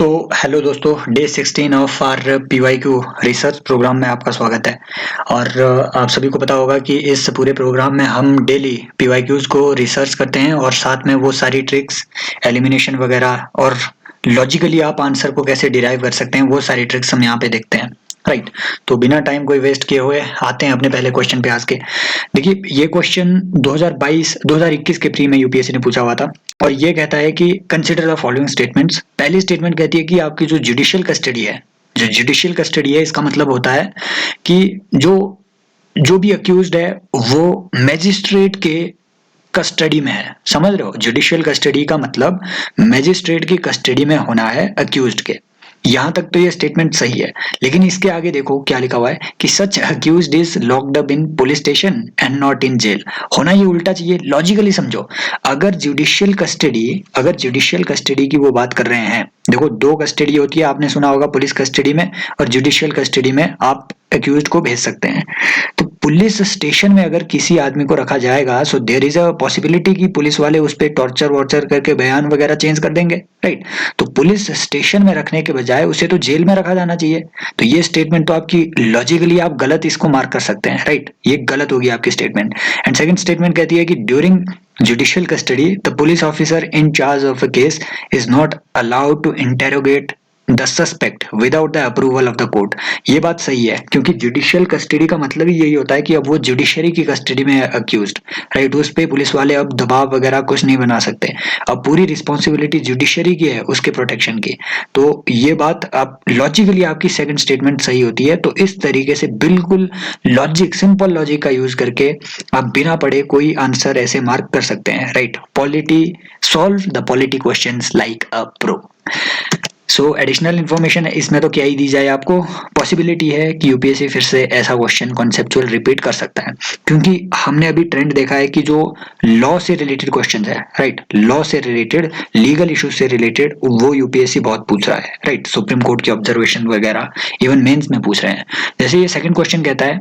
तो हेलो दोस्तों, day 16 of our PYQ research program में आपका स्वागत है। और आप सभी को पता होगा कि इस पूरे प्रोग्राम में हम डेली पीवाईक्यूज को रिसर्च करते हैं और साथ में वो सारी ट्रिक्स, एलिमिनेशन वगैरह और लॉजिकली आप आंसर को कैसे डिराइव कर सकते हैं, वो सारी ट्रिक्स हम यहाँ पे देखते हैं। राइट। तो बिना टाइम कोई वेस्ट किए हुए आते हैं अपने पहले क्वेश्चन पे आज के। देखिए, ये क्वेश्चन 2021 के प्री में यूपीएससी ने पूछा हुआ था और ये कहता है कि कंसिडर द फॉलोइंग स्टेटमेंट्स। पहली स्टेटमेंट कहती है कि आपकी जो जुडिशियल कस्टडी है इसका मतलब होता है कि जो जो भी अक्यूज्ड है वो मैजिस्ट्रेट के कस्टडी में है। समझ रहे हो? जुडिशियल कस्टडी का मतलब मैजिस्ट्रेट की कस्टडी में होना है अक्यूज्ड के। यहां तक तो ये स्टेटमेंट सही है, लेकिन इसके आगे देखो क्या लिखा हुआ है कि such accused is locked up in police station and not in jail. होना ये उल्टा चाहिए। लॉजिकली समझो, अगर जुडिशियल कस्टडी की वो बात कर रहे हैं, देखो दो कस्टडी होती है, आपने सुना होगा, पुलिस कस्टडी में और जुडिशियल कस्टडी में आप अक्यूज्ड को भेज सकते हैं। तो पुलिस स्टेशन में अगर किसी आदमी को रखा जाएगा, so there is a possibility कि पुलिस वाले उस पर टॉर्चर वॉर्चर करके बयान वगैरह चेंज कर देंगे। राइट। तो पुलिस स्टेशन में रखने के बजाय उसे तो जेल में रखा जाना चाहिए। तो ये स्टेटमेंट तो आपकी लॉजिकली आप गलत इसको मार्क कर सकते हैं। राइट, ये गलत होगी आपकी स्टेटमेंट। एंड सेकंड स्टेटमेंट कहती है कि during judicial custody the police officer in charge of a case is not allowed to interrogate the suspect without the approval of the court. ये बात सही है, क्योंकि जुडिशियल कस्टडी का मतलब ही यही होता है कि अब वो जुडिशरी की कस्टडी में अक्यूज्ड। राइट, उस पे पुलिस वाले अब दबाव वगैरह कुछ नहीं बना सकते। अब पूरी रिस्पॉन्सिबिलिटी जुडिशरी की है उसके प्रोटेक्शन की। तो ये बात आप लॉजिकली आपकी सेकंड स्टेटमेंट सही होती है। तो इस तरीके से बिल्कुल सिंपल लॉजिक का यूज करके आप बिना पढ़े कोई आंसर ऐसे मार्क कर सकते हैं। Right, solve the polity questions like a pro. So additional information है इसमें तो क्या ही दी जाए आपको। पॉसिबिलिटी है कि यूपीएससी फिर से ऐसा क्वेश्चन कॉन्सेप्चुअल रिपीट कर सकता है, क्योंकि हमने अभी ट्रेंड देखा है कि जो लॉ से रिलेटेड क्वेश्चन है, राइट, लॉ से रिलेटेड, लीगल इश्यूज से रिलेटेड, वो यूपीएससी बहुत पूछ रहा है। राइट, सुप्रीम कोर्ट की ऑब्जर्वेशन वगैरह इवन मेंस में पूछ रहे हैं। जैसे ये सेकंड क्वेश्चन कहता है,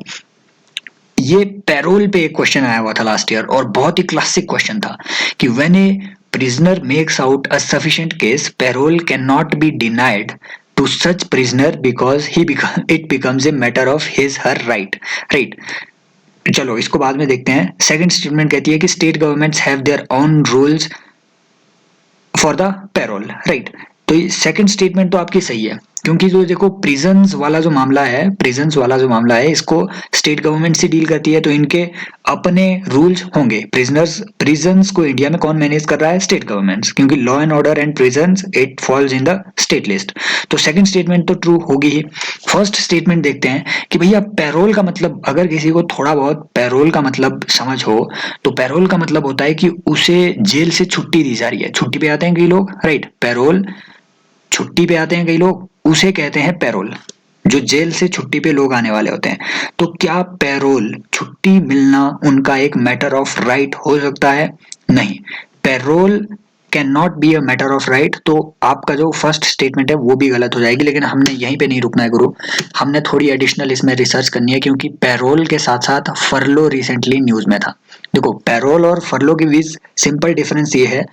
ये पैरोल पे एक क्वेश्चन आया हुआ था लास्ट ईयर और बहुत ही क्लासिक क्वेश्चन था कि when A prisoner makes out a sufficient case, parole cannot be denied to such prisoner because it becomes a matter of his her right. Right. चलो इसको बाद में देखते हैं। सेकंड स्टेटमेंट कहती है कि state governments have their own rules for the parole. Right, तो ये सेकंड स्टेटमेंट तो आपकी सही है, क्योंकि जो देखो प्रिजन्स वाला जो मामला है इसको स्टेट गवर्नमेंट से डील करती है, तो इनके अपने रूल्स होंगे। प्रिजन्स को इंडिया में कौन मैनेज कर रहा है? स्टेट गवर्नमेंट्स, क्योंकि law and order and prisons it falls in the state list. तो सेकंड स्टेटमेंट तो ट्रू होगी ही। फर्स्ट स्टेटमेंट देखते हैं कि भैया पैरोल का मतलब, अगर किसी को थोड़ा बहुत पैरोल का मतलब समझ हो, तो पैरोल का मतलब होता है कि उसे जेल से छुट्टी दी जा रही है। छुट्टी पे आते हैं कई लोग, राइट, पैरोल, छुट्टी पे आते हैं कई लोग, उसे कहते हैं पैरोल। जो जेल से छुट्टी पे लोग आने वाले होते हैं, तो क्या पैरोल, छुट्टी मिलना उनका एक मैटर ऑफ राइट हो सकता है? नहीं, parole can not be a matter of right. तो आपका जो फर्स्ट स्टेटमेंट है वो भी गलत हो जाएगी। लेकिन हमने यहीं पे नहीं रुकना है गुरु, हमने थोड़ी एडिशनल इसमें रिसर्च करनी है, क्योंकि पैरोल के साथ साथ फरलो रिसेंटली न्यूज में था। देखो, पैरोल और फरलो के बीच सिंपल डिफरेंस ये है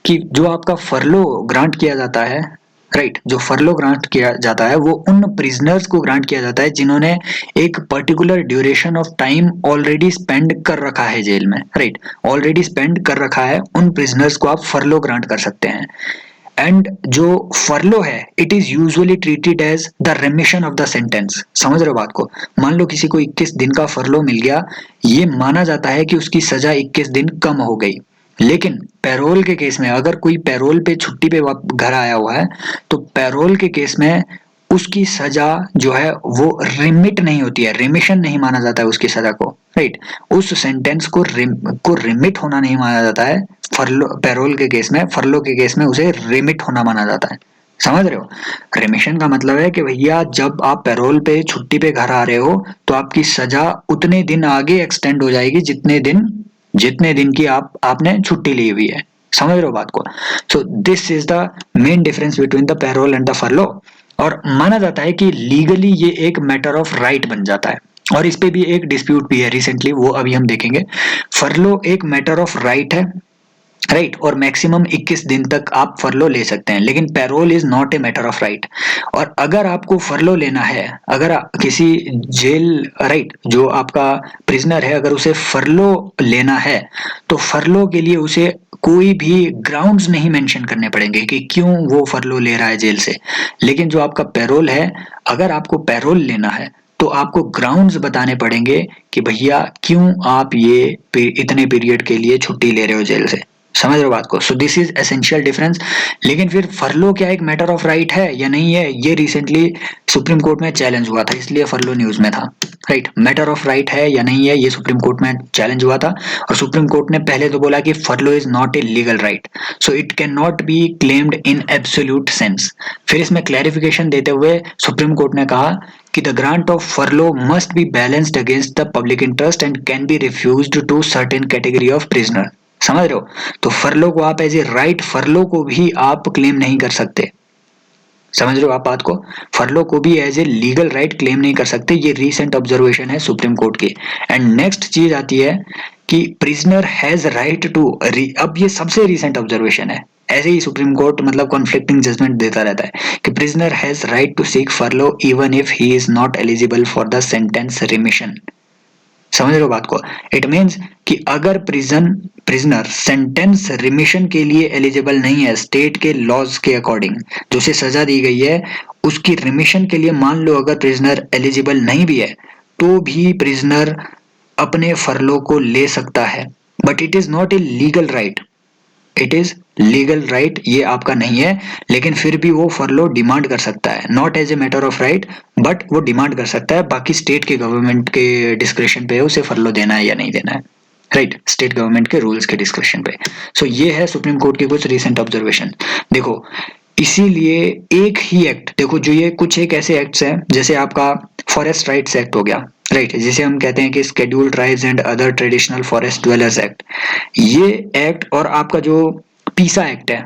कि जो आपका फरलो ग्रांट किया जाता है, राइट, जो फरलो ग्रांट किया जाता है वो उन प्रिजनर्स को ग्रांट किया जाता है जिन्होंने एक particular duration of time already spend कर रखा है जेल में। राइट, ऑलरेडी स्पेंड कर रखा है, उन प्रिजनर्स को आप फरलो ग्रांट कर सकते हैं। एंड जो फरलो है, it is usually treated as the remission of the sentence. समझ रहे हो बात को? मान लो किसी को 21 दिन का फरलो मिल गया, ये माना जाता है कि उसकी सजा 21 दिन कम हो गई। लेकिन पैरोल के केस में, अगर कोई पैरोल पे छुट्टी पे घर आया हुआ है, तो पैरोल के केस में उसकी सजा जो है वो रिमिट नहीं होती है, रिमिशन नहीं माना जाता है उसकी सजा को। राइट, उस सेंटेंस को रिमिट होना नहीं माना जाता है। पैरोल के केस में, फरलो के केस में उसे रिमिट होना माना जाता है। समझ रहे हो? रिमिशन का मतलब है कि भैया जब आप पैरोल पे छुट्टी पे घर आ रहे हो, तो आपकी सजा उतने दिन आगे एक्सटेंड हो जाएगी जितने दिन की आपने छुट्टी ली हुई है। समझ रहे हो बात को? So this is the main difference between the parole and the furlough. और माना जाता है कि लीगली ये एक मैटर ऑफ राइट बन जाता है, और इस पे भी एक डिस्प्यूट भी है रिसेंटली, वो अभी हम देखेंगे। फरलो एक मैटर ऑफ राइट है, राइट, और मैक्सिमम 21 दिन तक आप फरलो ले सकते हैं, लेकिन parole is not a matter of right. और अगर आपको फरलो लेना है, अगर किसी जेल, राइट, जो आपका प्रिजनर है, अगर उसे फरलो लेना है, तो फरलो के लिए उसे कोई भी ग्राउंड्स नहीं मेंशन करने पड़ेंगे कि क्यों वो फरलो ले रहा है जेल से। लेकिन जो आपका पैरोल है, अगर आपको पैरोल लेना है तो आपको ग्राउंड्स बताने पड़ेंगे कि भैया क्यों आप ये इतने पीरियड के लिए छुट्टी ले रहे हो जेल से। समझ रहे हो बात को? So this is essential difference. लेकिन फिर फरलो क्या एक मैटर ऑफ राइट है या नहीं है, ये रिसेंटली सुप्रीम कोर्ट में चैलेंज हुआ था, इसलिए फरलो न्यूज में था। राइट, मैटर ऑफ राइट है या नहीं है, ये सुप्रीम कोर्ट में चैलेंज हुआ था, और सुप्रीम कोर्ट ने पहले तो बोला कि फरलो is not A legal right, so it can not be claimed in absolute sense. फिर इसमें क्लैरिफिकेशन देते हुए सुप्रीम कोर्ट ने कहा कि the grant of furlough must be balanced against the public interest and can be refused to certain category of prisoner। समझ रहे हो? तो फरलो को आप एज ए राइट, फरलो को भी आप क्लेम नहीं कर सकते। समझ रहे हो आप बात को? फरलो को भी as a legal right claim नहीं कर सकते, ये रीसेंट ऑब्जर्वेशन है सुप्रीम कोर्ट की। एंड नेक्स्ट चीज आती है कि प्रिजनर हैज राइट टू, अब ये सबसे रीसेंट ऑब्जर्वेशन है, ऐसे ही सुप्रीम कोर्ट मतलब कॉन्फ्लिक्टिंग जजमेंट देता रहता है कि prisoner has right to seek furlough even if he is not eligible for the sentence remission. समझ रहे हो बात को? इट मीन्स कि अगर प्रिजनर सेंटेंस रिमिशन के लिए एलिजिबल नहीं है स्टेट के लॉज के अकॉर्डिंग, जो उसे सजा दी गई है उसकी रिमिशन के लिए मान लो अगर प्रिजनर एलिजिबल नहीं भी है, तो भी प्रिजनर अपने फरलो को ले सकता है, but it is not A legal right. It is legal right ये आपका नहीं है, लेकिन फिर भी वो फरलो डिमांड कर सकता है, not as a matter of right, but वो डिमांड कर सकता है। बाकी स्टेट के गवर्नमेंट के डिस्क्रिप्शन पे है उसे फरलो देना है या नहीं देना है। राइट, स्टेट गवर्नमेंट के रूल्स के डिस्क्रिप्शन पे। सो ये है सुप्रीम कोर्ट की कुछ रिसेंट ऑब्जर्वेशन। देखो, इसीलिए एक ही एक्ट, देखो जो ये कुछ एक ऐसे एक्ट्स हैं, जैसे आपका फॉरेस्ट राइट्स एक्ट हो गया, राइट, जिसे हम कहते हैं कि scheduled tribes and other traditional forest dwellers act, ये एक्ट, और आपका जो पीसा एक्ट है,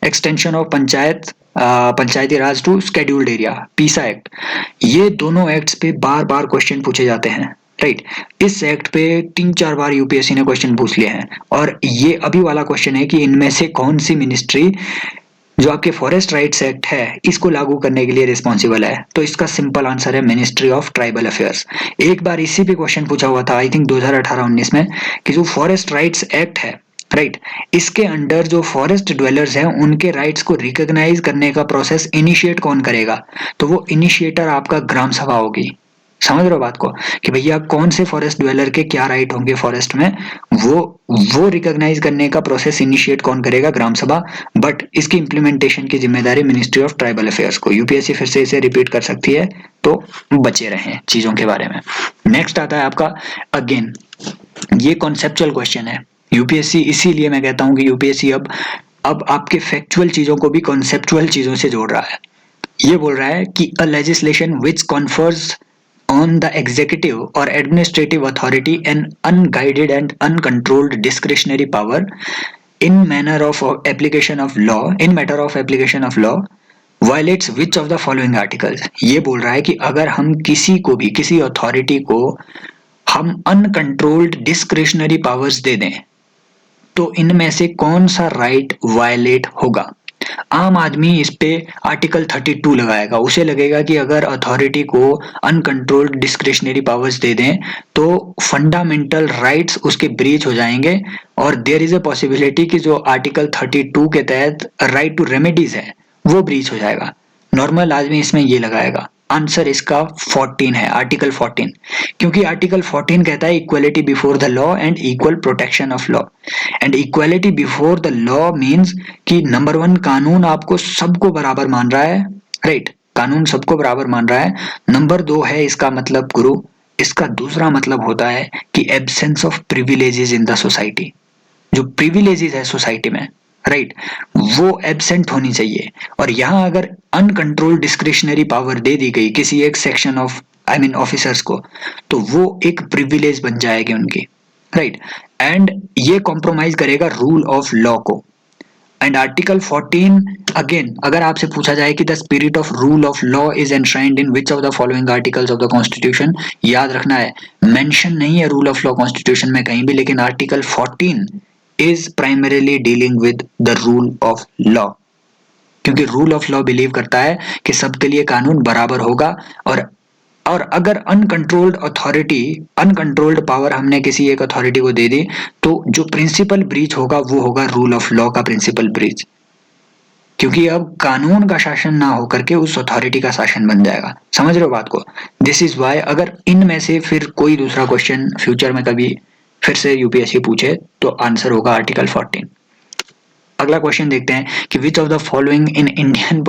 extension of Panchayati Raj to scheduled area, PESA act, ये दोनों एक्ट्स पे बार बार क्वेश्चन पूछे जाते हैं। राइट, इस एक्ट पे 3-4 बार यूपीएससी ने क्वेश्चन पूछ लिए हैं, और ये अभी वाला क्वेश्चन है कि इनमें से कौन सी मिनिस्ट्री जो आपके फॉरेस्ट राइट्स एक्ट है इसको लागू करने के लिए रिस्पॉन्सिबल है, तो इसका सिंपल आंसर है मिनिस्ट्री ऑफ ट्राइबल अफेयर्स। एक बार इसी पे क्वेश्चन पूछा हुआ था, आई थिंक 2018-19 में, कि जो फॉरेस्ट राइट्स एक्ट है, राइट, इसके अंडर जो फॉरेस्ट ड्वेलर्स हैं उनके राइट्स को रिकॉग्नाइज करने का प्रोसेस इनिशिएट कौन करेगा, तो वो इनिशिएटर आपका ग्राम सभा होगी। समझ रहे हो बात को? कि भैया कौन से फॉरेस्ट ड्वेलर के क्या राइट होंगे फॉरेस्ट में, वो रिकॉग्नाइज करने का प्रोसेस इनिशिएट कौन करेगा? ग्राम सभा। बट इसकी इंप्लीमेंटेशन की जिम्मेदारी मिनिस्ट्री ऑफ ट्राइबल अफेयर्स को। यूपीएससी फिर से इसे रिपीट कर सकती है, तो बचे रहें चीजों के बारे में। नेक्स्ट आता है आपका, अगेन ये कॉन्सेप्चुअल क्वेश्चन है। यूपीएससी, इसीलिए मैं कहता हूं कि यूपीएससी अब आपके फैक्चुअल चीजों को भी कॉन्सेप्चुअल चीजों से जोड़ रहा है। ये बोल रहा है कि a legislation which confers on the executive or administrative authority an unguided and uncontrolled discretionary power in manner of application of law in matter of application of law violates which of the following articles। ये बोल रहा है कि अगर हम किसी को भी, किसी अथॉरिटी को हम अनकंट्रोल्ड डिस्क्रिशनरी पावर्स दे दें, तो इनमें से कौन सा राइट वायलेट होगा। आम आदमी इस पे आर्टिकल 32 लगाएगा, उसे लगेगा कि अगर अथॉरिटी को अनकंट्रोल्ड डिस्क्रिशनरी पावर्स दे दें तो फंडामेंटल राइट्स उसके ब्रीच हो जाएंगे, और देयर इज अ पॉसिबिलिटी कि जो आर्टिकल 32 के तहत राइट टू रेमेडीज है वो ब्रीच हो जाएगा। नॉर्मल आदमी इसमें ये लगाएगा। आंसर इसका 14 है, आर्टिकल 14, क्योंकि आर्टिकल 14 कहता है equality before the law and equal protection of law. And equality before the law means कि नंबर 1, कानून आपको सबको बराबर मान रहा है, राइट, कानून सबको बराबर मान रहा है। नंबर 2 है इसका मतलब गुरु, इसका दूसरा मतलब होता है कि absence of privileges in the society. जो प्रिविलेजेस है सोसाइटी में, राइट, वो एब्सेंट होनी चाहिए। और यहाँ अगर अनकंट्रोल्ड डिस्क्रिशनरी पावर दे दी गई किसी एक section of, I mean officers को, तो वो एक प्रिविलेज बन जाएगी उनकी, राइट, एंड ये कॉम्प्रोमाइज करेगा रूल ऑफ लॉ को। एंड आर्टिकल 14 अगेन, अगर आपसे पूछा जाए कि the spirit of rule of law is enshrined in which of the following articles of the constitution, याद रखना है मेंशन नहीं है रूल ऑफ लॉ कॉन्स्टिट्यूशन में कहीं भी, लेकिन article 14 is primarily dealing with the rule of law, क्योंकि रूल ऑफ लॉ बिलीव करता है कि सबके लिए कानून बराबर होगा, और अगर अनकंट्रोल्ड पावर हमने किसी एक अथॉरिटी को दे दी, तो जो प्रिंसिपल ब्रीच होगा वो होगा रूल ऑफ लॉ का प्रिंसिपल ब्रीच, क्योंकि अब कानून का शासन ना होकर के उस अथॉरिटी का शासन बन जाएगा। समझ रहे हो बात को? दिस इज वाई अगर इनमें से फिर कोई दूसरा क्वेश्चन फ्यूचर में कभी फिर से यूपीएससी पूछे तो आंसर होगा आर्टिकल 14। अगला क्वेश्चन देखते हैं कि which of the following in Indian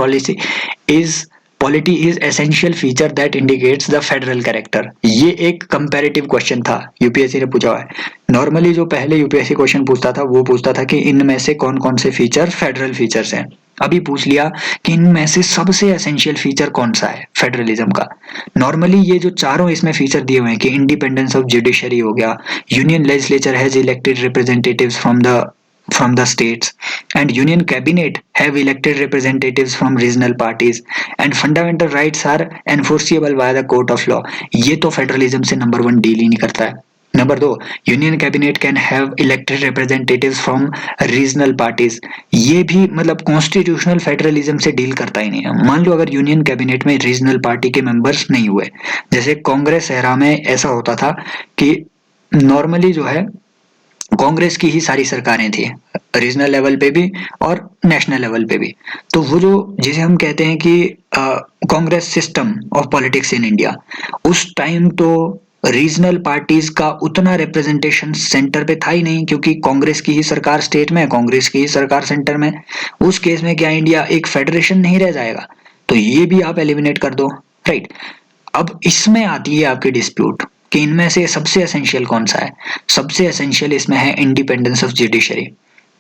polity is essential feature that indicates the federal character. ये एक कंपैरेटिव क्वेश्चन था, यूपीएससी ने पूछा हुआ है। नॉर्मली जो पहले यूपीएससी क्वेश्चन पूछता था वो पूछता था कि इनमें से कौन कौन से फीचर फेडरल फीचर्स हैं। अभी पूछ लिया कि इनमें से सबसे एसेंशियल फीचर कौन सा है फेडरलिज्म का। नॉर्मली ये जो चारों इसमें फीचर दिए हुए हैं कि इंडिपेंडेंस ऑफ जुडिशरी हो गया, union legislature has elected representatives from the states, and union cabinet have elected representatives from regional parties, and fundamental rights are enforceable by the court of law। ये तो federalism से number 1 deal ही नहीं करता है। Number 2, union cabinet can have elected representatives from regional parties. ये भी मतलब constitutional federalism से डील करता ही नहीं है। मान लो अगर यूनियन कैबिनेट में रीजनल पार्टी के मेंबर्स नहीं हुए, जैसे कांग्रेस एरा में ऐसा होता था कि नॉर्मली जो है कांग्रेस की ही सारी सरकारें थी, रीजनल लेवल पे भी और नेशनल लेवल पे भी। तो वो जो जिसे हम कहते हैं कि Congress system of politics in India, उस टाइम तो रीजनल पार्टीज का उतना रिप्रेजेंटेशन सेंटर पे था ही नहीं, क्योंकि कांग्रेस की ही सरकार स्टेट में, कांग्रेस की ही सरकार सेंटर में। उस केस में क्या इंडिया एक फेडरेशन नहीं रह जाएगा? तो ये भी आप एलिमिनेट कर दो, राइट। अब इसमें आती है आपकी डिस्प्यूट कि इनमें से सबसे एसेंशियल कौन सा है। सबसे एसेंशियल इसमें है इंडिपेंडेंस ऑफ जुडिशरी,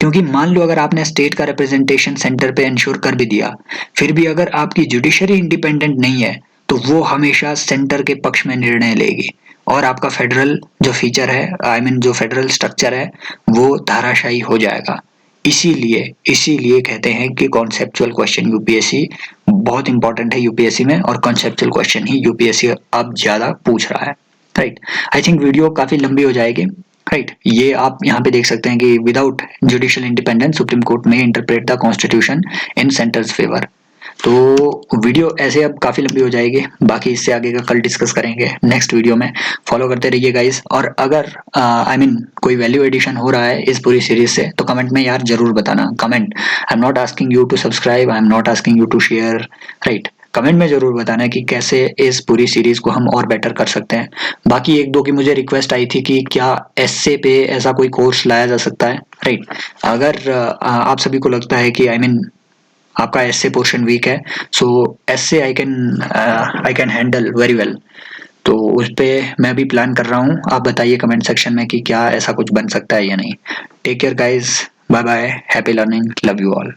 क्योंकि मान लो अगर आपने स्टेट का रिप्रेजेंटेशन सेंटर पे इंश्योर कर भी दिया, फिर भी अगर आपकी जुडिशरी इंडिपेंडेंट नहीं है तो वो हमेशा सेंटर के पक्ष में निर्णय लेगी, और आपका फेडरल जो फीचर है, जो फेडरल स्ट्रक्चर है, वो धाराशायी हो जाएगा। इसीलिए कहते हैं कि कॉन्सेप्चुअल क्वेश्चन यूपीएससी बहुत इंपॉर्टेंट है यूपीएससी में, और कॉन्सेप्चुअल क्वेश्चन ही यूपीएससी अब ज्यादा पूछ रहा है, राइट। आई थिंक वीडियो काफी लंबी हो जाएगी, राइट। ये आप यहाँ पे देख सकते हैं कि without judicial independence Supreme Court may interpret the constitution in centre's favour. तो वीडियो ऐसे अब काफी लंबी हो जाएगी, बाकी इससे आगे का कल डिस्कस करेंगे नेक्स्ट वीडियो में। फॉलो करते रहिए गाइस, और अगर कोई वैल्यू एडिशन हो रहा है इस पूरी सीरीज से तो कमेंट में यार जरूर बताना। Comment, I am not asking you to subscribe, I am not asking you to share, right. Comment में जरूर बताना कि कैसे इस पूरी सीरीज को हम और बेटर कर सकते हैं। बाकी एक दो की मुझे रिक्वेस्ट आई थी कि क्या एसए पे ऐसा कोई कोर्स लाया जा सकता है, राइट। अगर आप सभी को लगता है कि आपका एसए पोर्शन वीक है, so essay I can handle very well, तो उस पे मैं भी प्लान कर रहा हूँ। आप बताइए कमेंट सेक्शन में कि क्या ऐसा कुछ बन सकता है या नहीं। Take care guys, bye bye, happy learning, love you all.